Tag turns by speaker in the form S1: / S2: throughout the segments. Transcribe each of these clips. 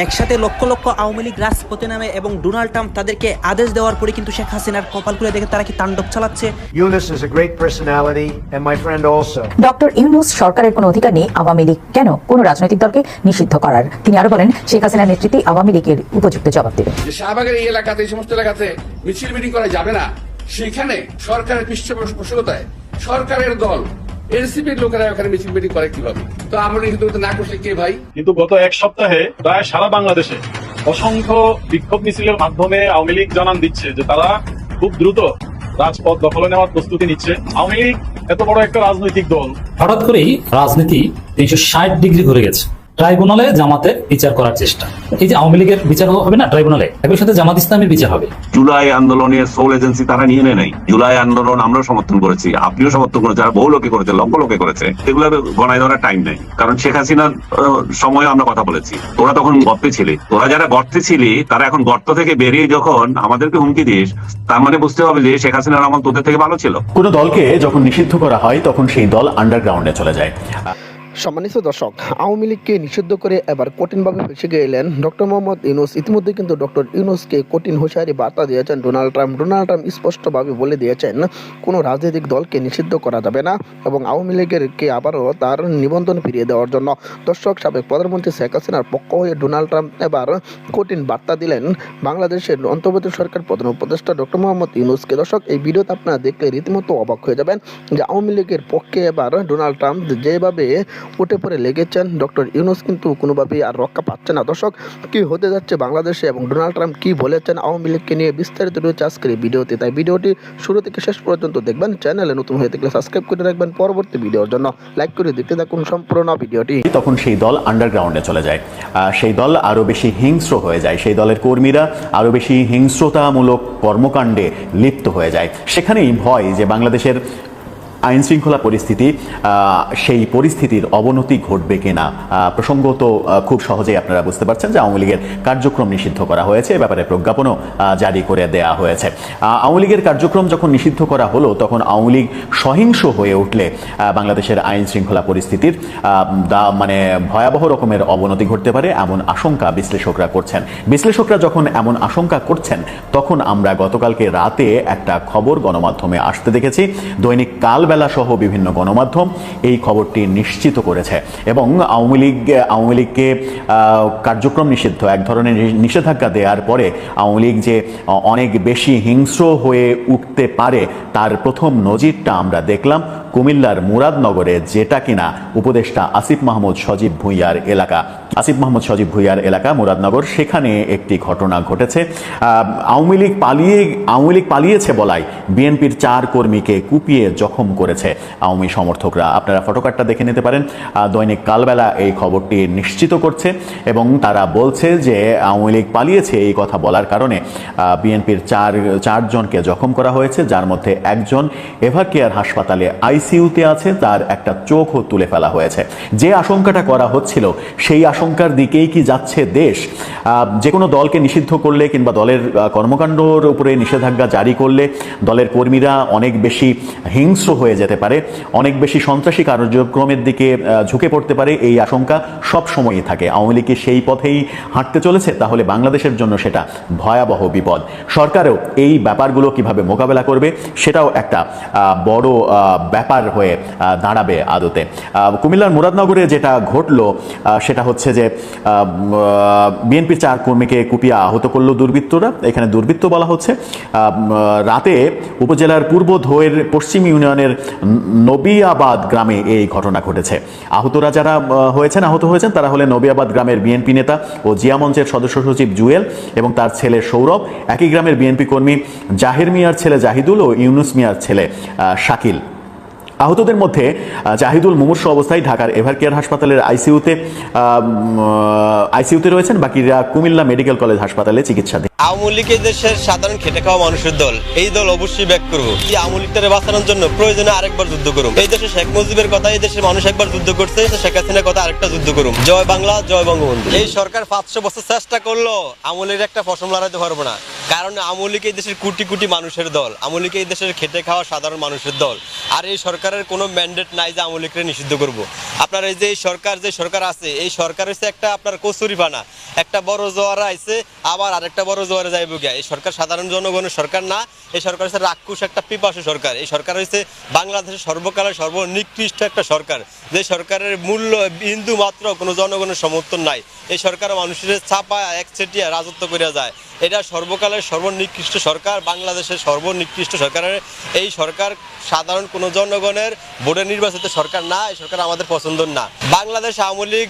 S1: একসাথে লক্ষ লক্ষ আওয়ামী লীগ রাজপথে নামে এবং ডোনাল্ড ট্রাম্প তাদেরকে আদেশ দেওয়ার পরে কিন্তু শেখ হাসিনার কপাল খুলে দেখে তারা কি তাণ্ডব চালাচ্ছে।
S2: Yunus is a great personality and my friend also.
S3: Doctor Yunus সরকারের কোনো অধিকার নেই আওয়ামী লীগ কেন কোনো রাজনৈতিক দলকে নিষিদ্ধ করার। তিনি আরো বলেন, শেখ হাসিনার নেতৃত্বে আওয়ামী লীগের উপযুক্ত জবাব দেবে।
S4: শাহবাগের এই এলাকাতে, এই সমস্ত এলাকাতে মিছিল মিটিং করা যাবে না। সেখানে সরকারের পৃষ্ঠপোষকতায় সরকারের দল এনসিপির লোকেরা ওখানে মিছিল মিটিং করে কিভাবে? তো আমরা কিন্তু না করলে কে ভাই?
S5: কিন্তু গত এক সপ্তাহে প্রায় সারা বাংলাদেশে অসংখ্য বিক্ষোভ মিছিলের মাধ্যমে আওয়ামী লীগ জানান দিচ্ছে যে তারা খুব দ্রুত রাজপথ দখলে নেওয়ার প্রস্তুতি নিচ্ছে। আওয়ামী লীগ এত বড় একটা রাজনৈতিক দল,
S6: হঠাৎ করেই রাজনীতি 360 ডিগ্রি ঘুরে গেছে। ট্রাইব্যুনালে জামাতের বিচার করার চেষ্টা, এই যে আওয়ামী লীগের বিচার হবে না ট্রাইব্যুনালে, একই সাথে জামাত ইসলামের বিচার হবে।
S7: জুলাই আন্দোলনের সোল এজেন্সি তারা নিয়ে নেয় নাই। জুলাই আন্দোলন আমরা সমর্থন করেছি, আপনিও সমর্থন করেছেন, আর বহু লোকে করেছে, লক্ষ লোকে করেছে। এগুলো গণায় ধরার টাইম নেই, কারণ শেখ হাসিনার সময় আমরা কথা বলেছি। তোরা তখন গর্তে ছিলি, তোরা যারা গর্তে ছিলি তারা এখন গর্ত থেকে বেরিয়ে যখন আমাদেরকে হুমকি দিস, তার মানে বুঝতে হবে যে শেখ হাসিনার আমল তোদের থেকে ভালো ছিল।
S8: কোনো দলকে যখন নিষিদ্ধ করা হয় তখন সেই দল আন্ডারগ্রাউন্ডে চলে যায়।
S9: সম্মানিত দর্শক, আওয়ামী লীগকে নিষিদ্ধ করে এবার কঠিনভাবে ফেসে গেলেন ডক্টর মোহাম্মদ ইউনূস। ইতিমধ্যে কিন্তু ডক্টর ইউনূসকে কঠিন হুঁশিয়ারি বার্তা দিয়েছেন ডোনাল্ড ট্রাম্প। ডোনাল্ড ট্রাম্প স্পষ্টভাবে বলে দিয়েছেন কোনো রাজনৈতিক দলকে নিষিদ্ধ করা যাবে না এবং আওয়ামী লীগেরকে আবারও তার নিবন্ধন ফিরিয়ে দেওয়ার জন্য। দর্শক, সাবেক প্রধানমন্ত্রী শেখ হাসিনার পক্ষ হয়ে ডোনাল্ড ট্রাম্প এবার কঠিন বার্তা দিলেন বাংলাদেশের অন্তর্বর্তী সরকার প্রধান উপদেষ্টা ডক্টর মোহাম্মদ ইউনূসকে। দর্শক, এই ভিডিওতে আপনারা দেখলে রীতিমতো অবাক হয়ে যাবেন যে আওয়ামী লীগের পক্ষে এবার ডোনাল্ড ট্রাম্প যেভাবে উঠে পড়ে লেগেছেন, ডক্টর ইউনূস কিন্তু কোনোভাবেই আর রক্ষা পাচ্ছে না। দর্শক, কি হতে যাচ্ছে বাংলাদেশে এবং ডোনাল্ড ট্রাম্প কি বলেছেন আওয়ামী লীগকে নিয়ে বিস্তারিত রয়েছে আজকের এই ভিডিওতে। তাই ভিডিওটি শুরু থেকে শেষ পর্যন্ত দেখবেন। চ্যানেলে নতুন হয়ে থাকলে সাবস্ক্রাইব করে রাখবেন, পরবর্তী ভিডিওর জন্য লাইক করে দেখতে থাকুন সম্পূর্ণ ভিডিওটি।
S8: তখন সেই দল আন্ডারগ্রাউন্ডে চলে যায়, সেই দল আরো বেশি হিংস্র হয়ে যায়, সেই দলের কর্মীরা আরো বেশি হিংস্রতামূলক কর্মকাণ্ডে লিপ্ত হয়ে যায়। সেখানেই ভয় যে বাংলাদেশের আইন শৃঙ্খলা পরিস্থিতি, সেই পরিস্থিতির অবনতি ঘটবে কিনা। প্রসঙ্গত খুব সহজেই আপনারা বুঝতে পারছেন যে আওয়ামী লীগের কার্যক্রম নিষিদ্ধ করা হয়েছে, এ ব্যাপারে প্রজ্ঞাপনও জারি করে দেয়া হয়েছে। আওয়ামী লীগের কার্যক্রম যখন নিষিদ্ধ করা হলো তখন আওয়ামী লীগ সহিংস হয়ে উঠলে বাংলাদেশের আইন শৃঙ্খলা পরিস্থিতির মানে ভয়াবহ রকমের অবনতি ঘটতে পারে এমন আশঙ্কা বিশ্লেষকরা করছেন। বিশ্লেষকরা যখন এমন আশঙ্কা করছেন তখন আমরা গতকালকে রাতে একটা খবর গণমাধ্যমে আসতে দেখেছি। দৈনিক কাল বেলা সহ বিভিন্ন গণমাধ্যম এই খবরটি নিশ্চিত করেছে এবং আওয়ামী লীগকে কার্যক্রম নিষিদ্ধ, এক ধরনের নিষেধাজ্ঞা দেওয়ার পরে আওয়ামী লীগ যে অনেক বেশি হিংস্র হয়ে উঠতে পারে তার প্রথম নজিরটা আমরা দেখলাম কুমিল্লার মুরাদনগরে, যেটা কিনা উপদেষ্টা আসিফ মাহমুদ সজীব ভুঁইয়ার এলাকা। আসিফ মাহমুদ সজীব ভুঁইয়ার এলাকা মুরাদনগর, সেখানে একটি ঘটনা ঘটেছে। আওয়ামী লীগ পালিয়েছে বলায় বিএনপির 4 কর্মীকে কুপিয়ে জখম করেছে আওয়ামী সমর্থকরা। আপনারা ফটোকার্ডটা দেখে নিতে পারেন। দৈনিক কালবেলা এই খবরটি নিশ্চিত করছে এবং তারা বলছে যে আওয়ামী লীগ পালিয়েছে এই কথা বলার কারণে বিএনপির 4 জনকে জখম করা হয়েছে, যার মধ্যে একজন এভারকেয়ার হাসপাতালে আইসিইউতে আছে, তার একটা চোখও তুলে ফেলা হয়েছে। যে আশঙ্কাটা করা হচ্ছিল সেই আশঙ্কার দিকেই কি যাচ্ছে দেশ? যে কোনো দলকে নিষিদ্ধ করলে কিংবা দলের কর্মকাণ্ডর উপরে নিষেধাজ্ঞা জারি করলে দলের কর্মীরা অনেক বেশি হিংস্র হয়ে যেতে পারে, অনেক বেশি সন্ত্রাসী কার্যক্রমের দিকে ঝুঁকে পড়তে পারে, এই আশঙ্কা সব সময়ই থাকে। আওয়ামী লীগ সেই পথেই হাঁটতে চলেছে, তাহলে বাংলাদেশের জন্য সেটা ভয়াবহ বিপদ। সরকারও এই ব্যাপারগুলো কিভাবে মোকাবেলা করবে সেটাও একটা বড় ব্যাপার হয়ে দাঁড়াবে আদতে। কুমিল্লার মুরাদনগরে যেটা ঘটলো সেটা হচ্ছে যে বিএনপির 4 কর্মীকে কুপিয়ে আহত করলো দুর্বৃত্তরা। এখানে দুর্বৃত্ত বলা হচ্ছে। রাতে উপজেলার পূর্ব ধোয়ের পশ্চিম ইউনিয়নের নবিয়াবাদ গ্রামে এই ঘটনা ঘটেছে। আহতরা যারা আহত হয়েছেন তারা হলেন নবিয়াবাদ গ্রামের বিএনপি নেতা ও জিয়া মঞ্চের সদস্য সচিব জুয়েল এবং তার ছেলে সৌরভ, একই গ্রামের বিএনপি কর্মী জাহির মিয়ার ছেলে জাহিদুল ও ইউনুস মিয়ার ছেলে শাকিল। আহতদের মধ্যে জাহিদুল মুমূর্ষু অবস্থায় ঢাকার এভারকেয়ার হাসপাতালের আইসিইউতে রয়েছেন, বাকিরা কুমিল্লা মেডিকেল কলেজ হাসপাতালে চিকিৎসাধীন।
S10: আওয়ামী লীগ এই দেশের সাধারণ খেটে খাওয়া মানুষের দল, এই দল অবশ্যই ব্যাক করবো। এই আওয়ামী লীগটাকে বাঁচানোর জন্য প্রয়োজনে আরেকবার যুদ্ধ করুন। এই দেশে শেখ মুজিবের কথা এই দেশের মানুষ একবার যুদ্ধ করছে, শেখ হাসিনার কথা আরেকটা যুদ্ধ করুন। জয় বাংলা, জয় বঙ্গবন্ধু। এই সরকার 500 বছর চেষ্টা করলো আওয়ামী লীগের একটা ফসল লড়াইতে পারবো না। কারণ আওয়ামী লীগ এই দেশের কোটি কোটি মানুষের দল, আওয়ামী লীগ এই দেশের খেটে খাওয়া সাধারণ মানুষের দল। আর এই সরকারের কোনো ম্যান্ডেট নাই যে আওয়ামী লীগকে নিষিদ্ধ করব। আপনার এই যে সরকার আছে, এই সরকার হচ্ছে একটা আপনার কচুরিপানা, একটা বড় জোয়ার আইছে আবার আরেকটা বড় জোয়ারে যাইব গিয়া। এই সরকার সাধারণ জনগণের সরকার না, এই সরকার হচ্ছে রাক্ষস একটা পিপাসু সরকার। এই সরকার হচ্ছে বাংলাদেশের সর্বকালের সর্বনিকৃষ্ট একটা সরকার, যে সরকারের মূল্য বিন্দু মাত্র কোনো জনগণের সমর্থন নাই। এই সরকার মানুষের ছাপা একচেটিয়া রাজত্ব করে যায়। এটা সর্বকালের সর্বনিকৃষ্ট সরকার, বাংলাদেশের সর্বনিকৃষ্ট সরকারের এই সরকার সাধারণ কোনো জনগণের ভোটে নির্বাচিত সরকার না। এই সরকার আমাদের পছন্দ না। বাংলাদেশ আওয়ামী লীগ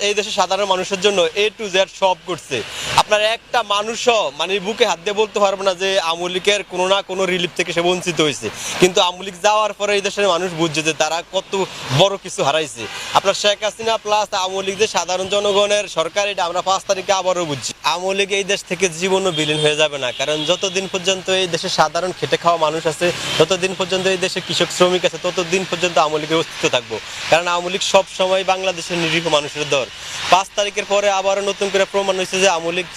S10: এই দেশের সাধারণ মানুষের জন্য A to Z সব করছে। আপনার একটা মানুষও মানে বুকে হাত দিয়ে বলতে পারবে না যে আওয়ামী লীগের কোনো না কোনো রিলিফ থেকে সে বঞ্চিত হয়েছে। কিন্তু আওয়ামী লীগ যাওয়ার পরে এই দেশের মানুষ বুঝছে যে তারা কত বড় কিছু হারাইছে। আপনার শেখ হাসিনা প্লাস আওয়ামী লীগ যে সাধারণ জনগণের সরকার, এটা আমরা 5 তারিখে আবারও বুঝছি। আওয়ামী লীগ এই দেশ থেকে জীবনও বিলীন হয়ে যাবে না, কারণ যতদিন পর্যন্ত এই দেশে সাধারণ খেটে খাওয়া মানুষ আছে, ততদিন পর্যন্ত এই দেশে কৃষক শ্রমিক আছে, ততদিন পর্যন্ত আওয়ামী লীগের অস্তিত্ব থাকবো। কারণ আওয়ামী লীগ সবসময় বাংলাদেশের নিরীহ মানুষের দল। 5 তারিখের পরে আবারও নতুন করে প্রমাণ হয়েছে যে আওয়ামী লীগ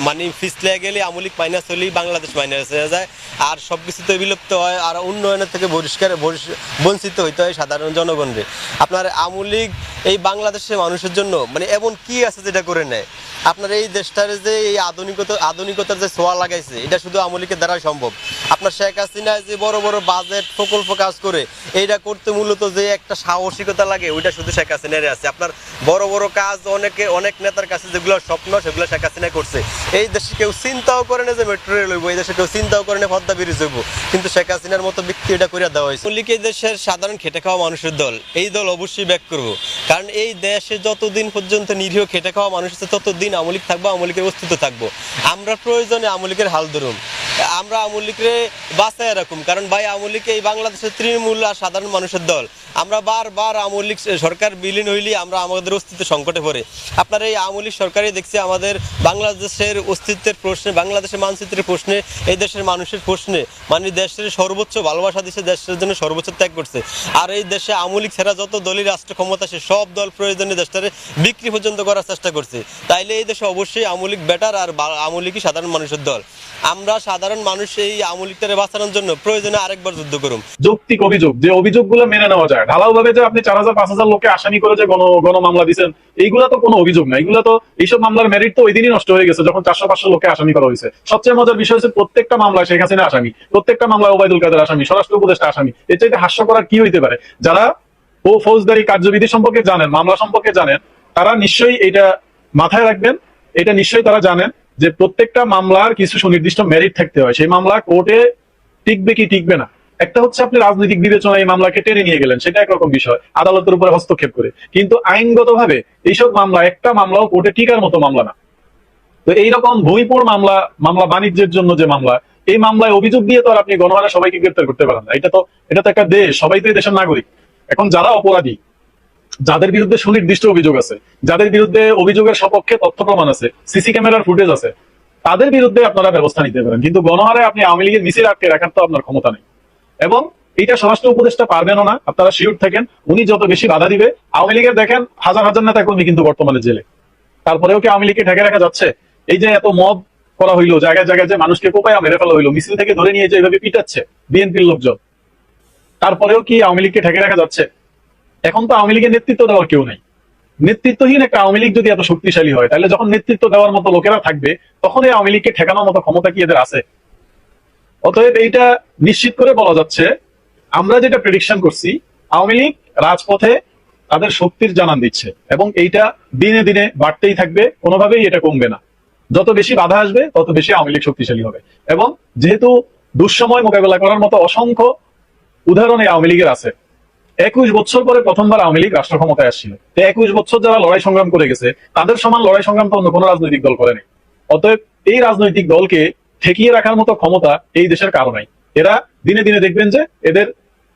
S10: মানে ফিসলে গেলে আওয়ামী লীগ মাইনাস হলেই বাংলাদেশ মাইনাস হয়ে যায়, আর সবকিছুতে বিলুপ্ত হয়, আর উন্নয়নের থেকে বঞ্চিত হইতে হয় সাধারণ জনগণের। আপনার আওয়ামী লীগ এই বাংলাদেশের মানুষের জন্য মানে এমন কি আছে যেটা করে নেয়। আপনার এই দেশটার যে এই আধুনিকতার যে ছোঁয়া লাগাইছে, এটা শুধু আওয়ামী লীগের দ্বারাই সম্ভব। আপনার শেখ হাসিনা যে বড় বড় বাজেট প্রকল্প কাজ করে, এইটা করতে মূলত যে একটা সাহসিকতা লাগে, ওইটা শুধু শেখ হাসিনারই আছে। আপনার বড় বড় কাজ অনেক নেতার কাছে যেগুলো স্বপ্ন, সেগুলো শেখ হাসিনা করছে। এই দেশে কেউ চিন্তাও করে না যে মেট্রো রেল হইব, এই দেশে কেউ চিন্তাও করে না পদ্মা ব্রিজ হইব, কিন্তু শেখ হাসিনার মতো ব্যক্তি এটা করে দেওয়া হয়েছে। আওয়ামী লীগ এই দেশের সাধারণ খেটে খাওয়া মানুষের দল, এই দল অবশ্যই ব্যাক করবো। কারণ এই দেশে যতদিন পর্যন্ত নিরীহ খেটে খাওয়া মানুষ আছে, ততদিন আওয়ামী লীগ থাকবো, আওয়ামী লীগের অস্তিত্ব থাকবো। আমরা প্রয়োজনে আওয়ামী লীগের হাল ধরুন, আমরা আওয়ামী লীগকে বাঁচায় রাখুন। কারণ ভাই আওয়ামী লীগ এই বাংলাদেশের তৃণমূল আর সাধারণ মানুষের দল। আমরা বারবার আওয়ামী লীগ সরকার বিলীন হইলে আমরা আমাদের অস্তিত্ব সংকটে পড়ে। আপনার এই আওয়ামী লীগ সরকারই দেখছি আমাদের বাংলাদেশের অস্তিত্বের প্রশ্নে, বাংলাদেশের মানচিত্রের প্রশ্নে, এই দেশের মানুষের প্রশ্নে মানে দেশের সর্বোচ্চ ভালোবাসা দিচ্ছে, দেশের জন্য সর্বোচ্চ ত্যাগ করছে। আর এই দেশে আওয়ামী লীগ ছাড়া যত দলই রাষ্ট্র ক্ষমতা আছে, সব দল প্রয়োজনে দেশটারে বিক্রি পর্যন্ত করার চেষ্টা করছে। তাইলে এই দেশে অবশ্যই আওয়ামী লীগ বেটার, আর আওয়ামী লীগই সাধারণ মানুষের দল। আমরা সাধারণ মানুষ এই আওয়ামী লীগটারে বাঁচানোর জন্য প্রয়োজনে আরেকবার যুদ্ধ করুম।
S5: যৌক্তিক অভিযোগ, যে অভিযোগগুলো মেনে নেওয়া যায়, ঢালাও ভাবে যে আপনি 4000-5000 লোকে আসামি করে যে গণ মামলা দিচ্ছেন, এইগুলা তো কোনো অভিযোগ না। এগুলা তো এইসব মামলার মেরিট তো ওই দিনই নষ্ট হয়ে গেছে যখন 400-500 লোকে আসামি করা হয়েছে। সবচেয়ে মজার বিষয় হচ্ছে প্রত্যেকটা মামলায় শেখ হাসিনা আসামি, প্রত্যেকটা মামলায় ওবায়দুল কাদের আসামি, স্বরাষ্ট্র উপদেষ্টা আসামি। এর চাইতে হাস্য করার কি হইতে পারে? যারা ফৌজদারি কার্যবিধি সম্পর্কে জানেন, মামলা সম্পর্কে জানেন, তারা নিশ্চয়ই এটা মাথায় রাখবেন। এটা নিশ্চয়ই তারা জানেন যে প্রত্যেকটা মামলার কিছু সুনির্দিষ্ট মেরিট থাকতে হয়। সেই মামলা কোর্টে টিকবে কি টিকবে না, একটা হচ্ছে আপনি রাজনৈতিক বিবেচনায় এই মামলাকে টেনে নিয়ে গেলেন, সেটা একরকম বিষয়, আদালতের উপরে হস্তক্ষেপ করে। কিন্তু আইনগতভাবে এইসব মামলা, একটা মামলাও কোর্টে টিকার মতো মামলা না। তো এইরকম ভূমিপুর মামলা বাণিজ্যের জন্য যে মামলা, এই মামলায় অভিযোগ দিয়ে তো আর আপনি গণহারে সবাইকে গ্রেপ্তার করতে পারেন না। এটা তো একটা দেশ, সবাই তো এই দেশের নাগরিক। এখন যারা অপরাধী, যাদের বিরুদ্ধে সুনির্দিষ্ট অভিযোগ আছে, যাদের বিরুদ্ধে অভিযোগের সপক্ষে তথ্য প্রমাণ আছে, সিসি ক্যামেরার ফুটেজ আছে, তাদের বিরুদ্ধে আপনারা ব্যবস্থা নিতে পারেন। কিন্তু গণহারে আপনি আওয়ামী লীগের মিছিল আটকে রাখার তো আপনার ক্ষমতা নেই, এবং এটা স্বরাষ্ট্র উপদেষ্টা পারবেনও না। আপনারা শিওর থাকেন, উনি যত বেশি বাধা দিবে, আওয়ামী লীগের দেখেন হাজার হাজার নেতা কর্মী কিন্তু বর্তমানে জেলে, তারপরেও কি আওয়ামী লীগকে ঢেকে রাখা যাচ্ছে? এই যে এত মব করা হইলো, জায়গায় জায়গায় যে মানুষকে কোপায়া মেরে ফেলা হইলো, মিছিল থেকে ধরে নিয়ে যে এইভাবে পিটাচ্ছে বিএনপির লোকজন, তারপরেও কি আওয়ামী লীগকে ঢেকে রাখা যাচ্ছে? এখন তো আওয়ামী লীগের নেতৃত্ব দেওয়ার কেউ নেই। নেতৃত্বহীন একটা আওয়ামী লীগ যদি এত শক্তিশালী হয়, তাহলে যখন নেতৃত্ব দেওয়ার মতো লোকেরা থাকবে, তখন এই আওয়ামী লীগকে ঠেকানোর মতো ক্ষমতা কি এদের আছে? অতএব এইটা নিশ্চিত করে বলা যাচ্ছে, আমরা যেটা প্রেডিকশন করছি, আওয়ামী লীগ রাজপথে তাদের শক্তির জানান দিচ্ছে, এবং এইটা দিনে দিনে বাড়তেই থাকবে, কোনোভাবেই এটা কমবে না। যত বেশি বাধা আসবে, তত বেশি আওয়ামী লীগ শক্তিশালী হবে। এবং যেহেতু দুঃসময় মোকাবেলা করার মতো অসংখ্য উদাহরণ এই আওয়ামী লীগের আছে, 21 বছর পরে প্রথমবার আওয়ামী লীগ রাষ্ট্র ক্ষমতায় আসছিল। 21 বছর যারা লড়াই সংগ্রাম করে গেছে, তাদের সমান লড়াই সংগ্রাম তো অন্য কোনো রাজনৈতিক দল করেনি। অতএব এই রাজনৈতিক দলকে ঠেকিয়ে রাখার মতো ক্ষমতা এই দেশের কারো নাই। এরা দিনে দিনে দেখবেন যে এদের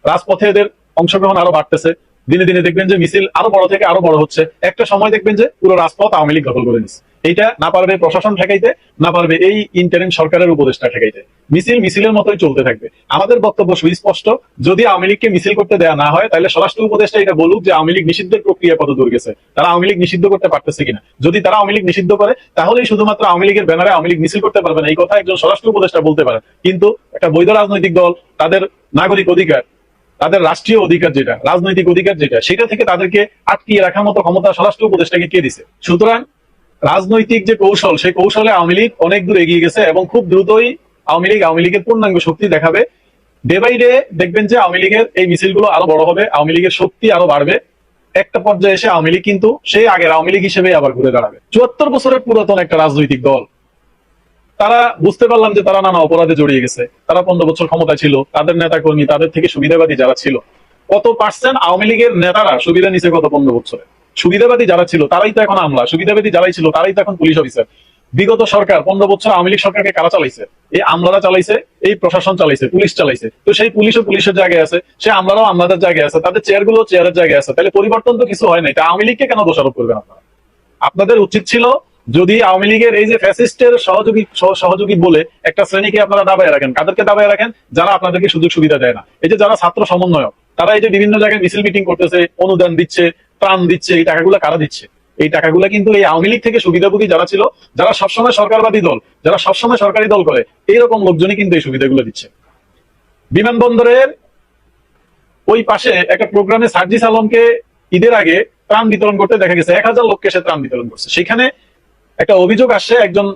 S5: রাজপথে এদের অংশগ্রহণ আরো বাড়তেছে, দিনে দিনে দেখবেন যে মিছিল আরো বড় থেকে আরো বড় হচ্ছে। একটা সময় দেখবেন যে পুরো রাজপথ আওয়ামী লীগ দখল করে নিচ্ছে। এইটা না পারবে প্রশাসন ঠেকাইতে, না পারবে এই ইন্টারিম সরকারের উপদেষ্টা ঠেকাইতে। মিছিল মিছিলের মতোই চলতে থাকবে। আমাদের বক্তব্য সুস্পষ্ট, যদি আওয়ামী লীগকে মিছিল করতে দেওয়া না হয় তাহলে স্বরাষ্ট্র উপদেষ্টা এটা বলুক যে আওয়ামী লীগ নিষিদ্ধের প্রক্রিয়া কত দূর গেছে, তারা আওয়ামী লীগ নিষিদ্ধ করতে পারতেছে কিনা। যদি তারা আওয়ামী লীগ নিষিদ্ধ করে তাহলেই শুধুমাত্র আওয়ামী লীগের ব্যানারে আওয়ামী লীগ মিছিল করতে পারবে না, এই কথা একজন স্বরাষ্ট্র উপদেষ্টা বলতে পারে। কিন্তু একটা বৈধ রাজনৈতিক দল তাদের নাগরিক অধিকার, তাদের রাষ্ট্রীয় অধিকার যেটা, রাজনৈতিক অধিকার যেটা, সেটা থেকে তাদেরকে আটকিয়ে রাখার মতো ক্ষমতা স্বরাষ্ট্র উপদেষ্টাকে কে দিছে? সুতরাং রাজনৈতিক যে কৌশল, সেই কৌশলে আওয়ামী লীগ অনেক দূর এগিয়ে গেছে এবং খুব দ্রুতই আওয়ামী লীগের পূর্ণাঙ্গ শক্তি দেখাবে। ডে বাই ডে দেখবেন যে আওয়ামী লীগের এই মিছিলগুলো আরো বড় হবে, আওয়ামী লীগের শক্তি আরো বাড়বে। একটা পর্যায়ে এসে আওয়ামী লীগ কিন্তু সেই আগের আওয়ামী লীগ হিসেবে আবার ঘুরে দাঁড়াবে। 74 বছরের পুরাতন একটা রাজনৈতিক দল, তারা বুঝতে পারলাম যে তারা নানা অপরাধে জড়িয়ে গেছে। তারা 15 বছর ক্ষমতা ছিল, তাদের নেতা কর্মী, তাদের থেকে সুবিধাবাদী যারা ছিল, কত পার্সেন্ট আওয়ামী লীগের নেতারা সুবিধা নিছে গত 15 বছরে? সুবিধাবাদী যারা ছিল তারাই তো এখন আমলা, সুবিধাবাদী যারাই ছিল তারাই তো এখন পুলিশ অফিসার। বিগত সরকার 15 বছর আওয়ামী লীগ সরকারকে কারা চালাইছে? এই আমলারা চালাইছে, এই প্রশাসন চালাইছে, পুলিশ চালাইছে। তো সেই পুলিশও পুলিশের জায়গায় আছে, সে আমলারাও আমলাদের জায়গায় আছে, তাদের চেয়ারগুলো চেয়ারের জায়গায় আছে। তাহলে পরিবর্তন তো কিছু হয় নাই, তা আওয়ামী লীগকে কেন দোষারোপ করবেন আপনারা? আপনাদের উচিত ছিল, যদি আওয়ামী লীগের এই যে ফ্যাসিস্টের সহযোগী বলে একটা শ্রেণীকে আপনারা দাবায় রাখেন, কাদেরকে দাবায় রাখেন? যারা আপনাদেরকে সুযোগ সুবিধা দেয় না। এই যে যারা ছাত্র সমন্বয়ক, তারা এই যে বিভিন্ন জায়গায় মিছিল মিটিং করতেছে, অনুদান দিচ্ছে, ত্রাণ দিচ্ছে, এই টাকাগুলো কারা দিচ্ছে? এই টাকাগুলো কিন্তু এই আওয়ামী লীগ থেকে সুবিধাভোগী যারা ছিল, যারা সবসময় সরকারবাদী দল, যারা সবসময় সরকারি দল করে, এইরকম লোকজনই কিন্তু এই সুবিধাগুলো দিচ্ছে। বিমানবন্দরের ওই পাশে একটা প্রোগ্রামে সার্জিস আলমকে ঈদের আগে ত্রাণ বিতরণ করতে দেখা গেছে, 1000 লোককে সে ত্রাণ বিতরণ করছে। সেখানে একটা অভিযোগ আসছে, একজন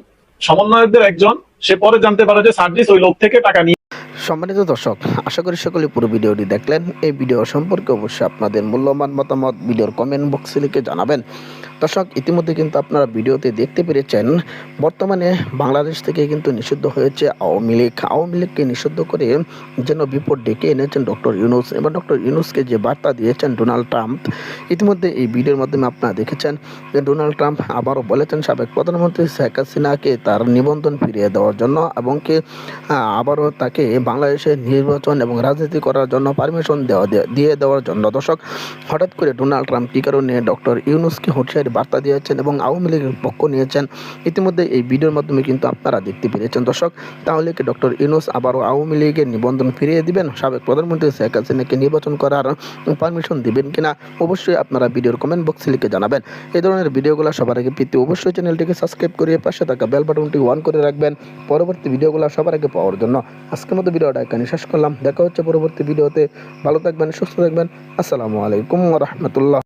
S5: সমন্বয়কদের একজন, সে পরে জানতে পারে যে সার্জিস ওই লোক থেকে টাকা নিয়ে।
S9: সম্মানিত দর্শক, আশা করি সকলে পুরো ভিডিওটি দেখলেন। এই ভিডিও সম্পর্কে অবশ্যই আপনাদের মূল্যবান মতামত ভিডিওর কমেন্ট বক্সে লিখে জানাবেন। দর্শক, ইতিমধ্যে কিন্তু আপনারা ভিডিওতে দেখতে পেরেছেন, বর্তমানে বাংলাদেশ থেকে কিন্তু নিষিদ্ধ হয়েছে আওয়ামী লীগ। আওয়ামী লীগকে নিষিদ্ধ করে যেন বিপদ ডেকে এনেছেন ডক্টর ইউনূস। এবার ডক্টর ইউনূসকে যে বার্তা দিয়েছেন ডোনাল্ড ট্রাম্প, ইতিমধ্যে এই ভিডিওর মাধ্যমে আপনারা দেখেছেন যে ডোনাল্ড ট্রাম্প আবারও বলেছেন সাবেক প্রধানমন্ত্রী শেখ হাসিনাকে তার নিবন্ধন ফিরিয়ে দেওয়ার জন্য, এবং আবারও তাকে বাংলাদেশে নির্বাচন এবং রাজনীতি করার জন্য পারমিশন দিয়ে দেওয়ার জন্য। দর্শক, হঠাৎ করে ডোনাল্ড ট্রাম্প কী কারণে ডক্টর ইউনূসকে হুঁশিয়ারি বার্তা দিয়েছেন এবং আওয়ামী লীগের পক্ষ নিয়েছেন, ইতিমধ্যে এই ভিডিওর মাধ্যমে কিন্তু আপনারা দেখতে পেরেছেন। দর্শক, তাহলে কি ডক্টর ইউনূস আবারও আওয়ামী লীগের নিবন্ধন ফিরিয়ে দিবেন? সাবেক প্রধানমন্ত্রী শেখ হাসিনাকে নির্বাচন করার পারমিশন দিবেন কিনা? অবশ্যই আপনারা ভিডিওর কমেন্ট বক্সে লিখে জানাবেন। এই ধরনের ভিডিওগুলো সবার আগে পেতে অবশ্যই চ্যানেলটিকে সাবস্ক্রাইব করে পাশে থাকা বেল বাটনটি অন করে রাখবেন পরবর্তী ভিডিওগুলো সবার আগে পাওয়ার জন্য। আজকের মতো ভিডিওটা এখানে শেষ করলাম। দেখা হচ্ছে পরবর্তী ভিডিওতে। ভালো থাকবেন, সুস্থ থাকবেন। আসসালামু আলাইকুম ওয়া রাহমাতুল্লাহ।